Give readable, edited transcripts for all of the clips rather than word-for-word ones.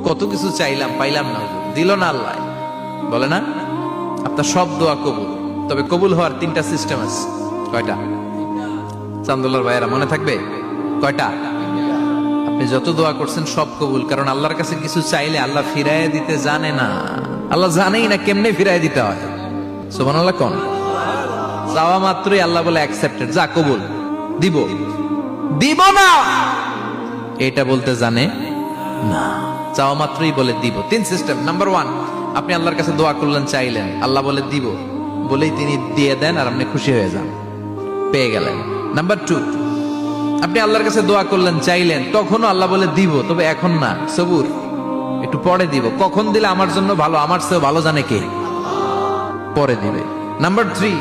কত কিছু চাইলাম, পাইলাম না, দিল না আল্লাহ। বলে না আপনার সব দোয়া কবুল, তবে কবুল হওয়ার 3টা সিস্টেম আছে। কয়টা? চান্দুল্লার ভাইয়েরা মনে থাকবে কয়টা? আপনি যত দোয়া করছেন সব কবুল, কারণ আল্লাহর কাছে কিছু চাইলে আল্লাহ ফিরাইয়া দিতে জানে না। আল্লাহ জানেই না কেমনে ফিরাইয়া দিতে হয়। সুবহানাল্লাহ কোন? চাওয়া মাত্রই আল্লাহ বলে অ্যাকসেপ্টেড, যা কবুল, দিব দিব না এটা বলতে জানে না, চাওয়া মাত্রই বলে দিব। 3 সিস্টেম। নাম্বার 1, আপনি আল্লাহর কাছে দোয়া করলেন, চাইলেন, আল্লাহ বলে দিব, বলেই তিনি দিয়ে দেন আর আপনি খুশি হয়ে যান, পেয়ে গেলেন। নাম্বার 2, আপনি আল্লাহর কাছে দোয়া করলেন, চাইলেন, তখনও আল্লাহ বলে দিব, তবে এখন না, সবুর, একটু পরে দিব। কখন দিলে আমার জন্য ভালো, আমার চেয়ে ভালো জানে কে, পরে দিবে। নাম্বার 3,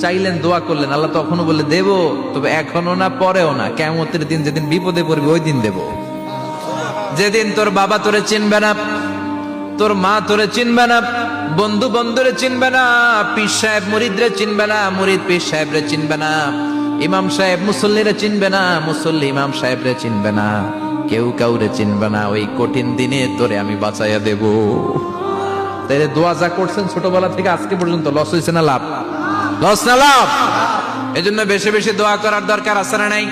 চাইলেন, দোয়া করলেন, আল্লাহ তখনও বলে দেব, তবে এখনো না, পরেও না, কিয়ামতের দিন যেদিন বিপদে পড়বে ওই দিন দেব। যেদিন তোর বাবা তোরে চিনবে না, তোর মা তোরে চিনবে না, বন্ধু বন্ধুরে চিনবে না, পীর সাহেব মুরিদরে চিনবে না, মুরিদ পীর সাহেবরে চিনবে না, ইমাম সাহেব মুসল্লিরে চিনবে না, মুসল্লি ইমাম সাহেবরে চিনবে না, কেউ কাউরে চিনবে না। ওই কঠিন দিনে তোরে আমি বাঁচাইয়া দেব। তাই দোয়া যা করছেন ছোটবেলা থেকে আজকে পর্যন্ত, লস হয়েছে না লাভ? লস না লাভ? এজন্য বেশি বেশি দোয়া করার দরকার আছে না নাই?